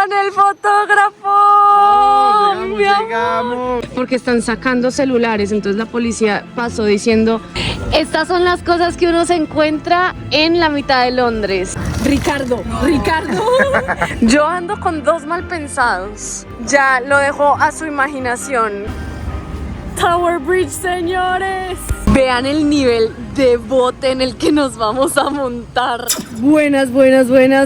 con el fotógrafo. Llegamos. Porque están sacando celulares, entonces la policía pasó diciendo: estas son las cosas que uno se encuentra en la mitad de Londres. Ricardo. Yo ando con dos mal pensados. Ya lo dejo a su imaginación. Tower Bridge, señores. Vean el nivel de bote en el que nos vamos a montar. Buenas.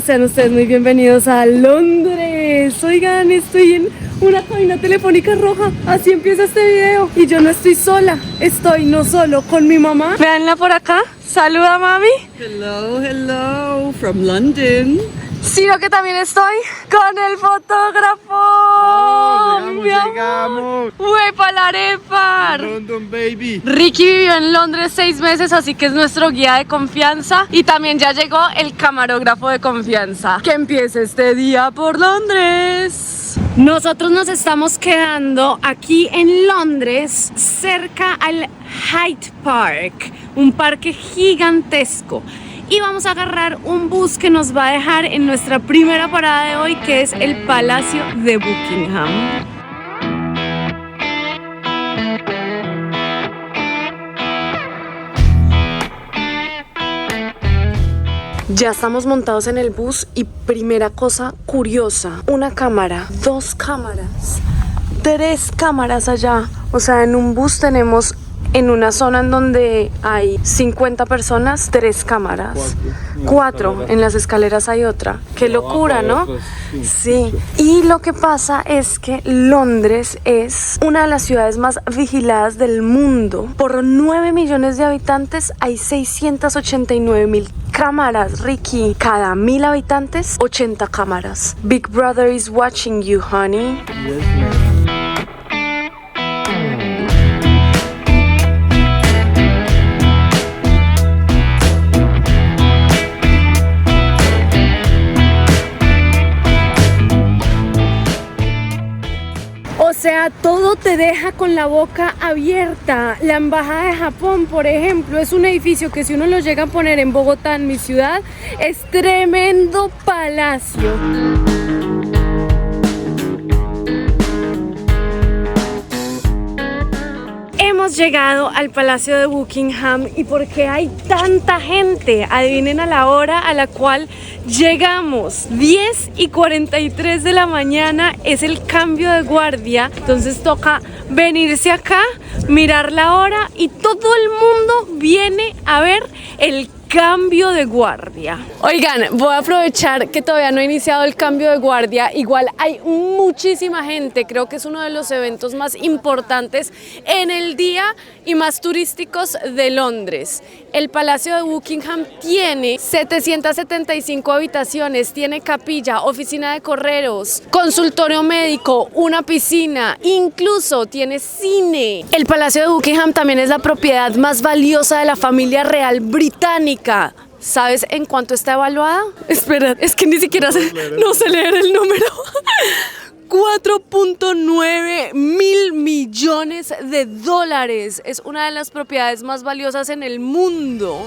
Sean ustedes muy bienvenidos a Londres. Oigan, estoy en una cabina telefónica roja. Así empieza este video. Y yo no estoy sola. Estoy no solo con mi mamá. Veanla por acá. Saluda, mami. Hello, from London. Sino que también estoy con el fotógrafo. Llegamos. ¡Huepa la arepa! London, baby. Ricky vivió en Londres 6 meses, así que es nuestro guía de confianza. Y también ya llegó el camarógrafo de confianza. Que empiece este día por Londres. Nosotros nos estamos quedando aquí en Londres, cerca al Hyde Park, un parque gigantesco. Y vamos a agarrar un bus que nos va a dejar en nuestra primera parada de hoy, que es el Palacio de Buckingham. Ya estamos montados en el bus y primera cosa curiosa, una cámara, 2 cámaras, 3 cámaras allá. O sea, en un bus tenemos en una zona en donde hay 50 personas, 3 cámaras. 4, en las escaleras hay otra. Qué locura, ¿no? Sí. Y lo que pasa es que Londres es una de las ciudades más vigiladas del mundo. Por 9 millones de habitantes hay 689.000 cámaras, Ricky. Cada 1000 habitantes, 80 cámaras. Big Brother is watching you, honey. O sea, todo te deja con la boca abierta. La embajada de Japón, por ejemplo, es un edificio que si uno lo llega a poner en Bogotá, en mi ciudad, es tremendo palacio. Hemos llegado al Palacio de Buckingham. ¿Y por qué hay tanta gente? Adivinen a la hora a la cual llegamos. 10:43 de la mañana es el cambio de guardia. Entonces toca venirse acá, mirar la hora y todo el mundo viene a ver el cambio de guardia. Oigan, voy a aprovechar que todavía no he iniciado el cambio de guardia. Igual hay muchísima gente. Creo que es uno de los eventos más importantes en el día y más turísticos de Londres. El Palacio de Buckingham tiene 775 habitaciones, tiene capilla, oficina de correos, consultorio médico, una piscina, incluso tiene cine. El Palacio de Buckingham también es la propiedad más valiosa de la familia real británica. ¿Sabes en cuánto está evaluada? Espera, es que ni siquiera no sé leer el número. 4.9 mil millones de dólares. Es una de las propiedades más valiosas en el mundo.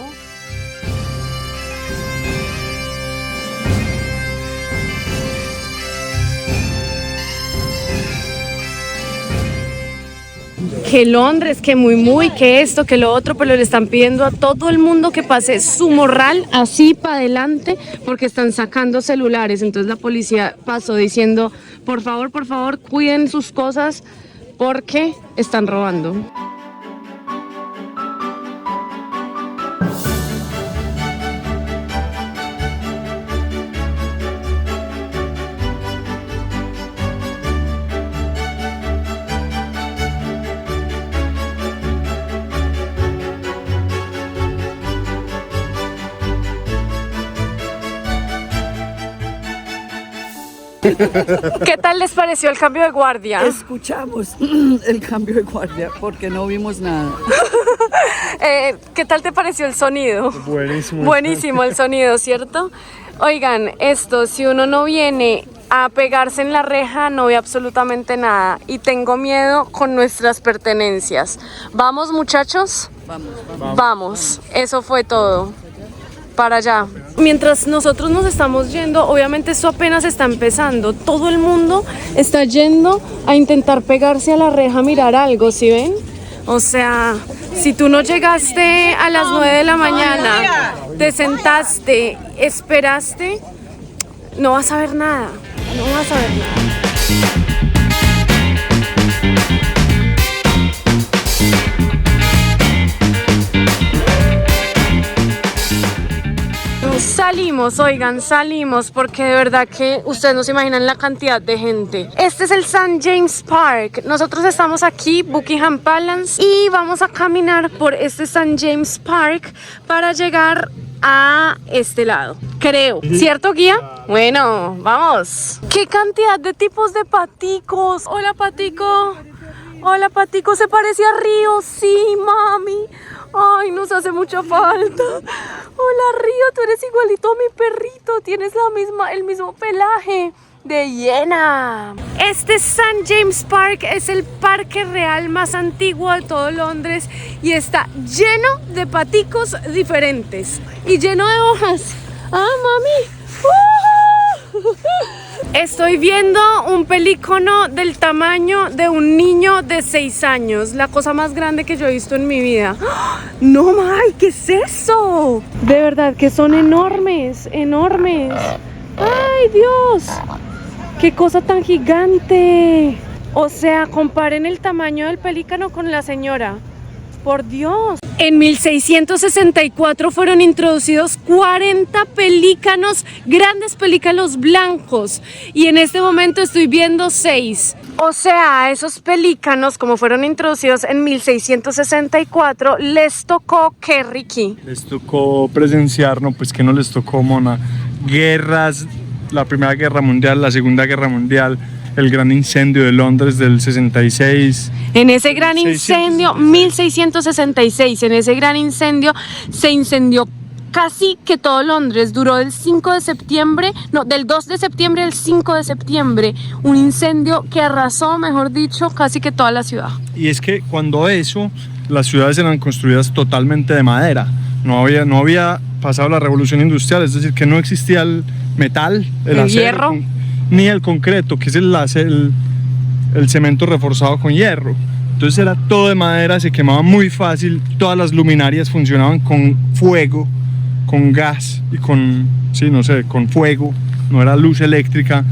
Que Londres, que muy, que esto, que lo otro, pero le están pidiendo a todo el mundo que pase su morral así para adelante porque están sacando celulares. Entonces la policía pasó diciendo: por favor, cuiden sus cosas porque están robando. ¿Qué tal les pareció el cambio de guardia? Escuchamos el cambio de guardia porque no vimos nada. ¿Qué tal te pareció el sonido? Buenísimo. Buenísimo el sonido, ¿cierto? Oigan, esto, si uno no viene a pegarse en la reja, no ve absolutamente nada. Y tengo miedo con nuestras pertenencias. ¿Vamos, muchachos? Vamos. Vamos. Eso fue todo. para allá. Mientras nosotros nos estamos yendo, obviamente esto apenas está empezando. Todo el mundo está yendo a intentar pegarse a la reja a mirar algo, ¿sí ven? O sea, si tú no llegaste a las 9 de la mañana, te sentaste, esperaste, no vas a ver nada, no vas a ver nada. Salimos, oigan, salimos porque de verdad que ustedes no se imaginan la cantidad de gente. Este es el St. James Park. Nosotros estamos aquí, Buckingham Palace, y vamos a caminar por este St. James Park para llegar a este lado, creo. ¿Cierto, guía? Bueno, vamos. ¡Qué cantidad de tipos de paticos! Hola, patico. Hola, patico. ¿Se parece a Río? Sí, mami. Ay, nos hace mucha falta. Hola, Río, tú eres igualito a mi perrito. Tienes el mismo pelaje de hiena. Este St. James Park es el parque real más antiguo de todo Londres y está lleno de paticos diferentes y lleno de hojas. ¡Ah, mami! Estoy viendo un pelícano del tamaño de un niño de 6 años. La cosa más grande que yo he visto en mi vida. ¡No, May! ¿Qué es eso? De verdad que son enormes, enormes. ¡Ay, Dios! ¡Qué cosa tan gigante! O sea, comparen el tamaño del pelícano con la señora. ¡Por Dios! En 1664 fueron introducidos 40 pelícanos, grandes pelícanos blancos. Y en este momento estoy viendo 6. O sea, a esos pelícanos, como fueron introducidos en 1664, les tocó, ¿qué, Ricky? Les tocó presenciar, no, pues que no les tocó, mona, guerras, la Primera Guerra Mundial, la Segunda Guerra Mundial, el gran incendio de Londres del 66. En ese gran incendio, 1666, en ese gran incendio se incendió casi que todo Londres. Duró del 5 de septiembre, no, del 2 de septiembre al 5 de septiembre. Un incendio que arrasó, mejor dicho, casi que toda la ciudad. Y es que cuando eso, las ciudades eran construidas totalmente de madera. No había pasado la revolución industrial, es decir, que no existía el metal, el acero, hierro, ni el concreto, que es el cemento reforzado con hierro. Entonces era todo de madera, se quemaba muy fácil, todas las luminarias funcionaban con fuego, con gas y con fuego, no era luz eléctrica.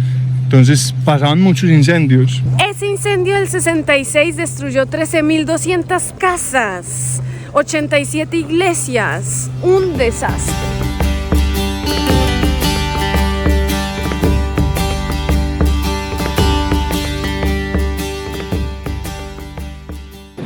Entonces pasaban muchos incendios. Ese incendio del 66 destruyó 13.200 casas, 87 iglesias, un desastre.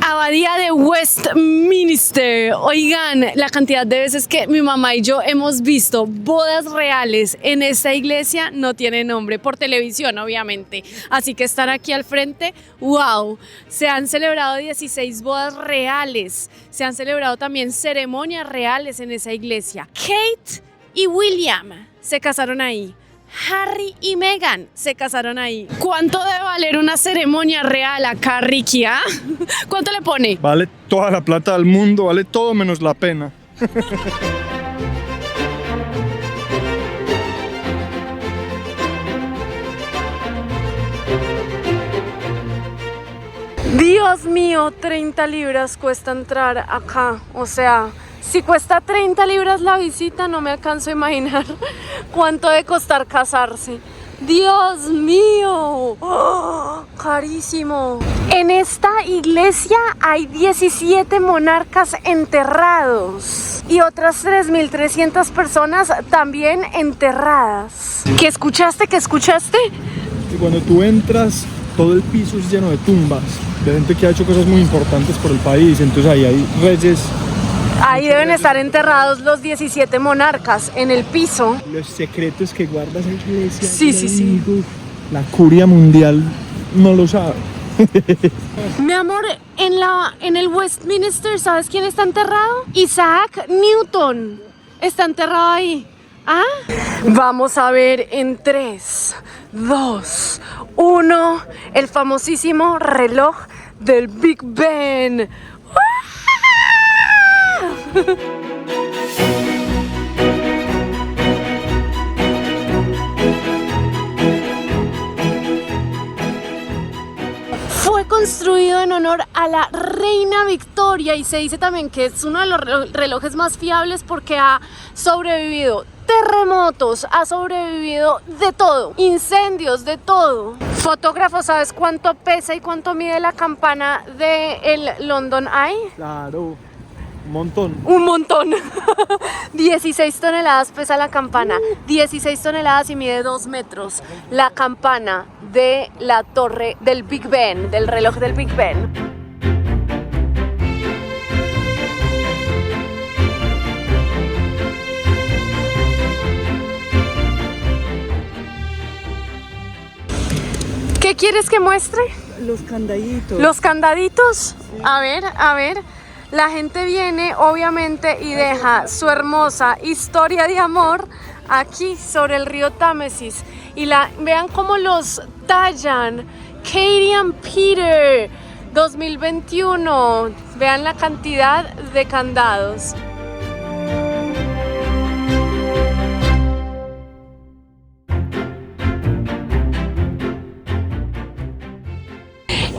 Abadía de Westminster. Oigan, la cantidad de veces que mi mamá y yo hemos visto bodas reales en esta iglesia no tiene nombre, por televisión obviamente, así que estar aquí al frente, wow, se han celebrado 16 bodas reales, se han celebrado también ceremonias reales en esa iglesia. Kate y William se casaron ahí. Harry y Meghan se casaron ahí. ¿Cuánto debe valer una ceremonia real acá, Ricky? ¿Ah? ¿Cuánto le pone? Vale toda la plata del mundo, vale todo menos la pena. Dios mío, 30 libras cuesta entrar acá. O sea, si cuesta 30 libras la visita, no me alcanzo a imaginar cuánto debe costar casarse. ¡Dios mío! ¡Oh, carísimo! En esta iglesia hay 17 monarcas enterrados y otras 3.300 personas también enterradas. ¿Qué escuchaste? ¿Qué escuchaste? Y cuando tú entras, todo el piso es lleno de tumbas, de gente que ha hecho cosas muy importantes por el país. Entonces ahí hay reyes. Ahí deben estar enterrados los 17 monarcas en el piso. Los secretos que guarda esa iglesia. Sí. La curia mundial no lo sabe. Mi amor, en el Westminster, ¿sabes quién está enterrado? Isaac Newton está enterrado ahí. ¿Ah? Vamos a ver en 3, 2, 1, el famosísimo reloj del Big Ben. ¡Ah! construido en honor a la reina Victoria y se dice también que es uno de los relojes más fiables porque ha sobrevivido terremotos, ha sobrevivido de todo, incendios, de todo. Fotógrafo, ¿sabes cuánto pesa y cuánto mide la campana del London Eye? Claro, un montón. Un montón. 16 toneladas pesa la campana, 16 toneladas y mide 2 metros. La campana de la torre del Big Ben, del reloj del Big Ben. ¿Qué quieres que muestre? Los candaditos. ¿Los candaditos? A ver, a ver. La gente viene, obviamente, y deja su hermosa historia de amor aquí sobre el río Támesis. Y vean cómo los tallan. Katie and Peter 2021. Vean la cantidad de candados.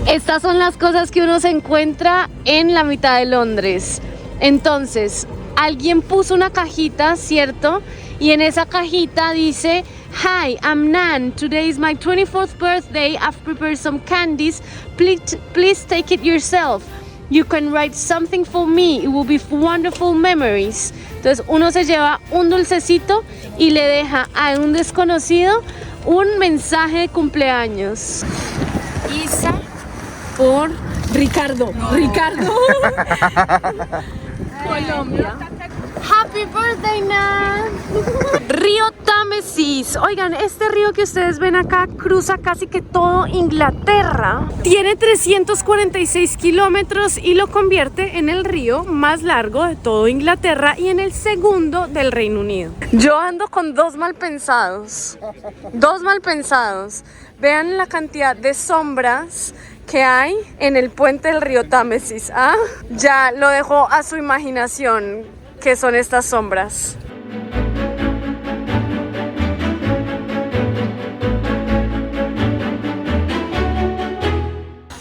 Estas son las cosas que uno se encuentra en la mitad de Londres. Entonces, alguien puso una cajita, ¿cierto? Y en esa cajita dice: Hi, I'm Nan. Today is my 24th birthday. I've prepared some candies. Please take it yourself. You can write something for me. It will be wonderful memories. Entonces, uno se lleva un dulcecito y le deja a un desconocido un mensaje de cumpleaños. Isa por Ricardo. Ricardo. Colombia. Happy birthday, Nan. Río Támesis. Oigan, este río que ustedes ven acá cruza casi que todo Inglaterra. Tiene 346 kilómetros y lo convierte en el río más largo de todo Inglaterra y en el segundo del Reino Unido. Yo ando con dos malpensados. Dos malpensados. Vean la cantidad de sombras que hay en el puente del río Támesis. ¿Ah? Ya lo dejo a su imaginación qué son estas sombras.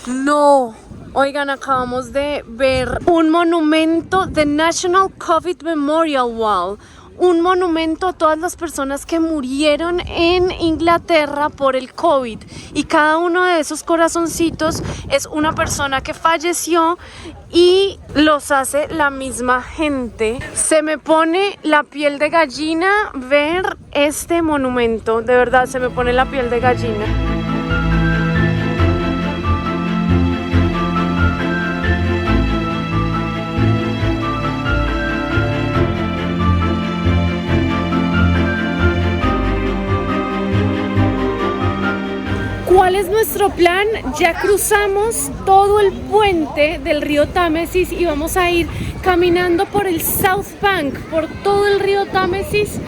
No, oigan, acabamos de ver un monumento de National COVID Memorial Wall. Un monumento a todas las personas que murieron en Inglaterra por el COVID. Y cada uno de esos corazoncitos es una persona que falleció y los hace la misma gente. Se me pone la piel de gallina ver este monumento. De verdad, se me pone la piel de gallina. ¿Cuál es nuestro plan? Ya cruzamos todo el puente del río Támesis y vamos a ir caminando por el South Bank, por todo el río Támesis,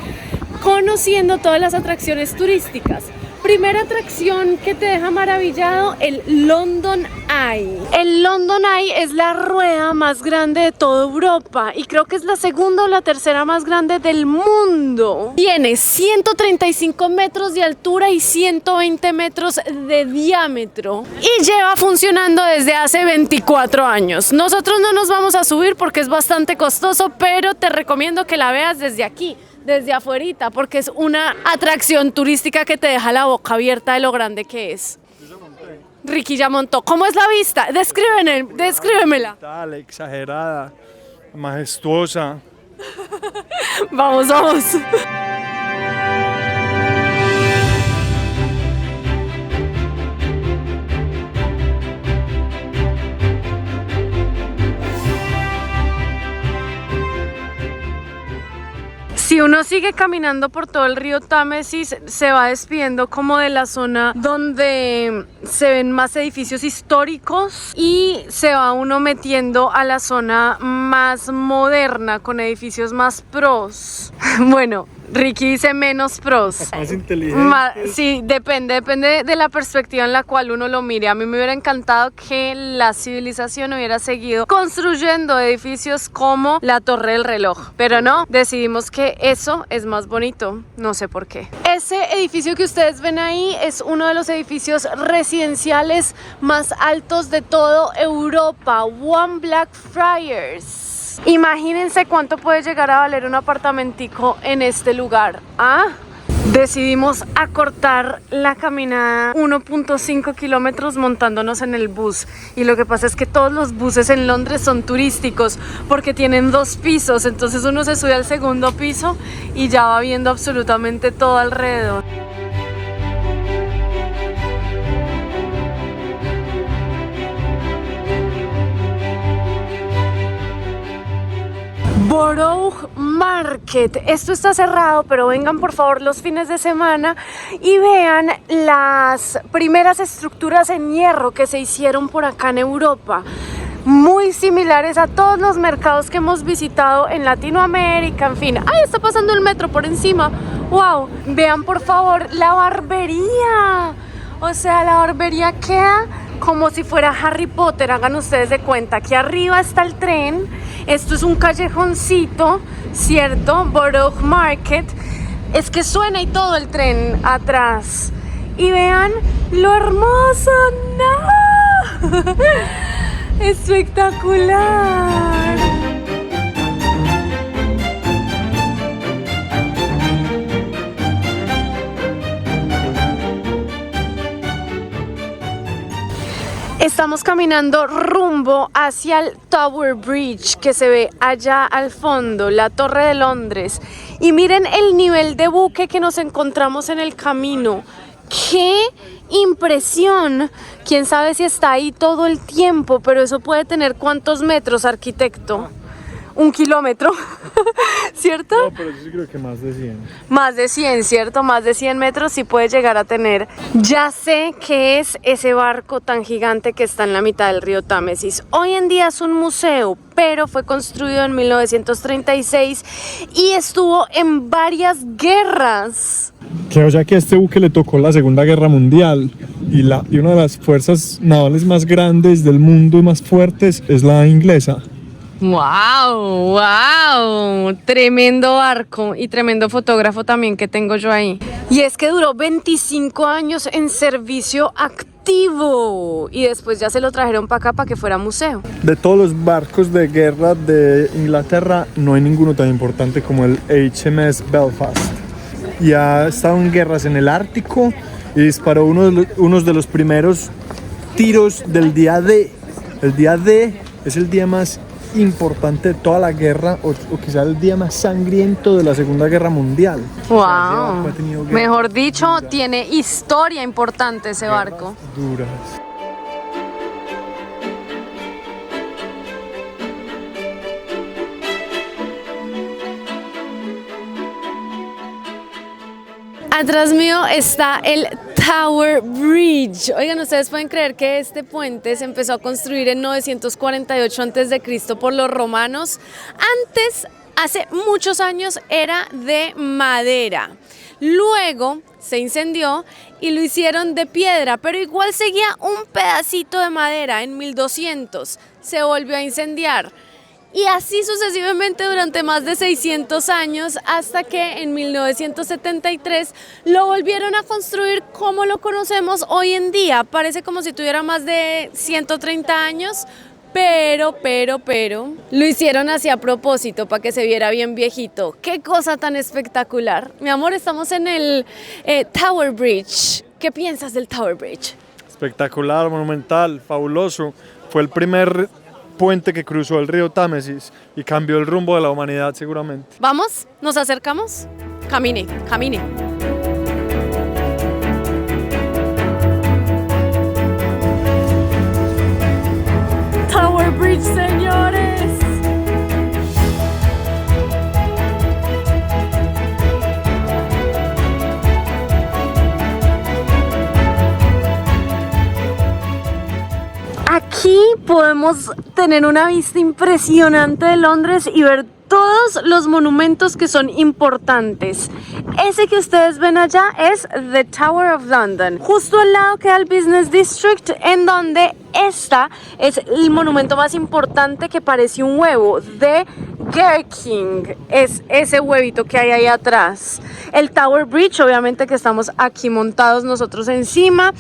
conociendo todas las atracciones turísticas. Primera atracción que te deja maravillado, el London Eye. El London Eye es la rueda más grande de toda Europa y creo que es la segunda o la tercera más grande del mundo. Tiene 135 metros de altura y 120 metros de diámetro y lleva funcionando desde hace 24 años. Nosotros no nos vamos a subir porque es bastante costoso, pero te recomiendo que la veas desde aquí, desde afuerita, porque es una atracción turística que te deja la boca abierta de lo grande que es. Ricky ya montó. ¿Cómo es la vista? Descríbemela. Tal, exagerada, majestuosa. Vamos, vamos. Si uno sigue caminando por todo el río Támesis, se va despidiendo como de la zona donde se ven más edificios históricos y se va uno metiendo a la zona más moderna con edificios más pros. Bueno, Ricky dice menos pros. Más inteligente. Sí, depende de la perspectiva en la cual uno lo mire. A mí me hubiera encantado que la civilización hubiera seguido construyendo edificios como la Torre del Reloj, pero no, decidimos que eso es más bonito, no sé por qué. Ese edificio que ustedes ven ahí es uno de los edificios residenciales más altos de toda Europa, One Blackfriars. Imagínense cuánto puede llegar a valer un apartamentico en este lugar. Decidimos acortar la caminada 1.5 kilómetros montándonos en el bus. Y lo que pasa es que todos los buses en Londres son turísticos porque tienen 2 pisos. Entonces uno se sube al segundo piso y ya va viendo absolutamente todo alrededor. Borough Market. Esto está cerrado, pero vengan por favor los fines de semana y vean las primeras estructuras en hierro que se hicieron por acá en Europa. Muy similares a todos los mercados que hemos visitado en Latinoamérica, en fin. ¡Ay, está pasando el metro por encima! ¡Wow! Vean por favor la barbería. O sea, la barbería queda como si fuera Harry Potter. Hagan ustedes de cuenta. Aquí arriba está el tren. Esto es un callejoncito, ¿cierto? Borough Market. Es que suena y todo el tren atrás. Y vean lo hermoso. ¡No! Espectacular. Estamos caminando rumbo hacia el Tower Bridge que se ve allá al fondo, la Torre de Londres. Y miren el nivel de buque que nos encontramos en el camino. ¡Qué impresión! Quién sabe si está ahí todo el tiempo, pero eso puede tener ¿cuántos metros, arquitecto? 1 kilómetro, ¿cierto? No, pero yo sí creo que más de 100. Más de 100, ¿cierto? Más de 100 metros sí puede llegar a tener. Ya sé qué es ese barco tan gigante que está en la mitad del río Támesis. Hoy en día es un museo, pero fue construido en 1936 y estuvo en varias guerras. Que o sea que a este buque le tocó la Segunda Guerra Mundial y una de las fuerzas navales más grandes del mundo y más fuertes es la inglesa. ¡Wow! ¡Wow! Tremendo barco y tremendo fotógrafo también que tengo yo ahí. Y es que duró 25 años en servicio activo y después ya se lo trajeron para acá para que fuera museo. De todos los barcos de guerra de Inglaterra no hay ninguno tan importante como el HMS Belfast. Y ha estado en guerras en el Ártico y disparó uno de los primeros tiros del día D. El día D es el día más importante de toda la guerra o quizá el día más sangriento de la Segunda Guerra Mundial. Wow. Mejor dicho, tiene historia importante ese barco. Duras. Atrás mío está el Tower Bridge. Oigan, ¿ustedes pueden creer que este puente se empezó a construir en 948 a.C. por los romanos? Antes, hace muchos años, era de madera. Luego se incendió y lo hicieron de piedra, pero igual seguía un pedacito de madera. En 1200 se volvió a incendiar. Y así sucesivamente durante más de 600 años hasta que en 1973 lo volvieron a construir como lo conocemos hoy en día. Parece como si tuviera más de 130 años, pero lo hicieron así a propósito para que se viera bien viejito. ¡Qué cosa tan espectacular! Mi amor, estamos en el Tower Bridge. ¿Qué piensas del Tower Bridge? Espectacular, monumental, fabuloso. Fue el primer puente que cruzó el río Támesis y cambió el rumbo de la humanidad seguramente. ¿Vamos? ¿Nos acercamos? Camine, camine. Tower Bridge, señores. Aquí podemos tener una vista impresionante de Londres y ver todos los monumentos que son importantes. Ese que ustedes ven allá es The Tower of London. Justo al lado queda el Business District, en donde esta es el monumento más importante que parece un huevo, de Gherkin. Es ese huevito que hay ahí atrás. El Tower Bridge, obviamente que estamos aquí montados nosotros encima.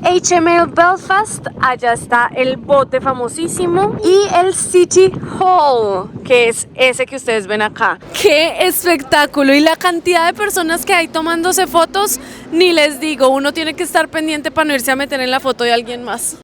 HML Belfast, allá está el bote famosísimo. Y el City Hall, que es ese que ustedes ven acá. ¡Qué espectáculo! Y la cantidad de personas que hay tomándose fotos, ni les digo. Uno tiene que estar pendiente para no irse a meter en la foto de alguien más.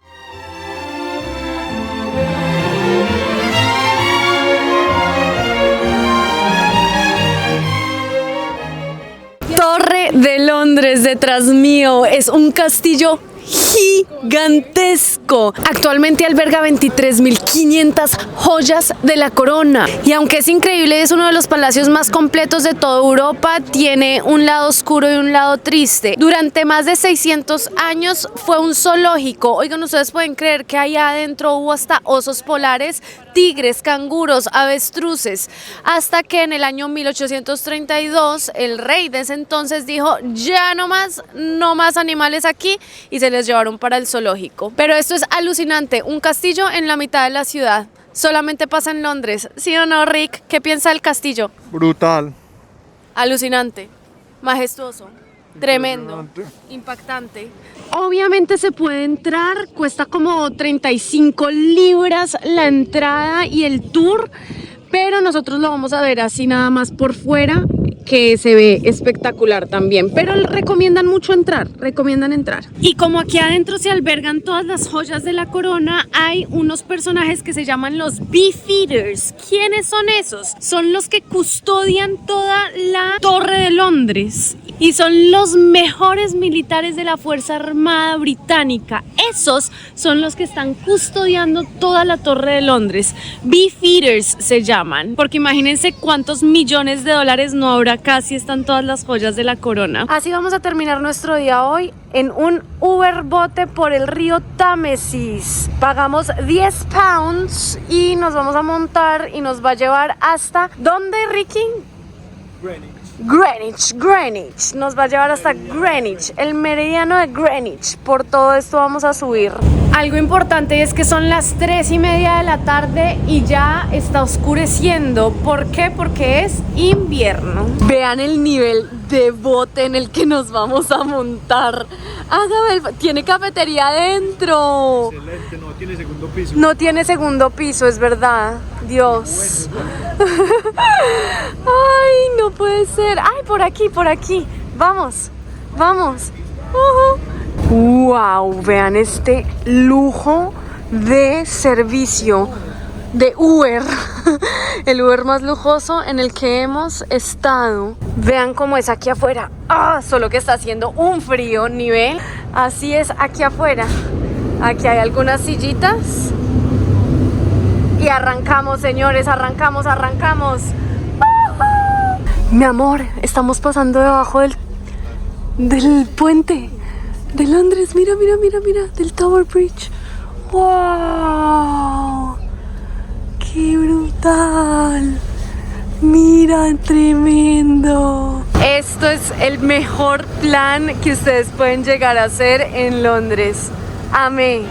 Torre de Londres detrás mío, es un castillo gigantesco. Actualmente alberga 23.500 joyas de la corona. Y aunque es increíble, es uno de los palacios más completos de toda Europa, tiene un lado oscuro y un lado triste. Durante más de 600 años fue un zoológico. Oigan, ustedes pueden creer que allá adentro hubo hasta osos polares, tigres, canguros, avestruces, hasta que en el año 1832 el rey de ese entonces dijo: ya no más animales aquí, y se les llevaron para el zoológico. Pero esto es alucinante, un castillo en la mitad de la ciudad. Solamente pasa en Londres, ¿sí o no, Rick? ¿Qué piensa del castillo? Brutal. Alucinante, majestuoso, tremendo, impactante. Obviamente se puede entrar, cuesta como 35 libras la entrada y el tour, pero nosotros lo vamos a ver así nada más por fuera, que se ve espectacular también, pero recomiendan mucho entrar, recomiendan entrar. Y como aquí adentro se albergan todas las joyas de la corona, hay unos personajes que se llaman los Beefeaters. ¿Quiénes son esos? Son los que custodian toda la Torre de Londres y son los mejores militares de la Fuerza Armada Británica. Esos son los que están custodiando toda la Torre de Londres. Beefeaters se llaman, porque imagínense cuántos millones de dólares no habrá. Casi están todas las joyas de la corona. Así vamos a terminar nuestro día hoy en un Uber bote por el río Támesis. Pagamos 10 pounds y nos vamos a montar y nos va a llevar hasta... ¿Dónde, Ricky? Greenwich. Nos va a llevar hasta Greenwich, el meridiano de Greenwich. Por todo esto vamos a subir. Algo importante es que son las 3:30 de la tarde y ya está oscureciendo. ¿Por qué? Porque es invierno. Vean el nivel de bote en el que nos vamos a montar. Tiene cafetería adentro. Excelente, no tiene segundo piso. No tiene segundo piso, es verdad. Dios. Ay, no puede ser. Ay, por aquí. Vamos. Wow, vean este lujo de servicio de Uber. El Uber más lujoso en el que hemos estado. Vean cómo es aquí afuera. Solo que está haciendo un frío nivel. Así es aquí afuera. Aquí hay algunas sillitas. Y arrancamos, señores, arrancamos. Mi amor, estamos pasando debajo del puente de Londres. Mira, del Tower Bridge. ¡Wow! ¡Qué brutal! Mira, tremendo. Esto es el mejor plan que ustedes pueden llegar a hacer en Londres. Amé.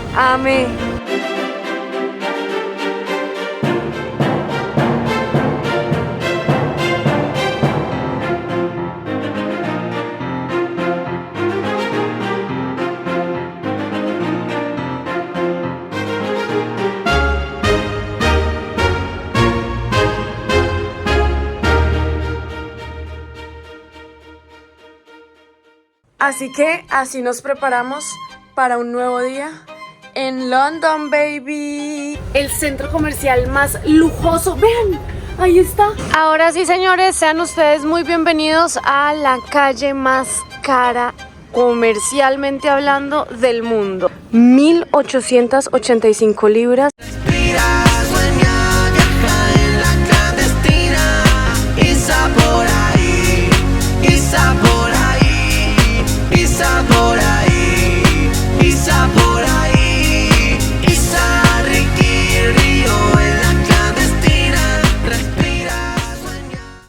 Así que así nos preparamos para un nuevo día en London, baby. El centro comercial más lujoso. Vean, ahí está. Ahora sí, señores, sean ustedes muy bienvenidos a la calle más cara, comercialmente hablando, del mundo. 1.885 libras. Isa por ahí, Isa por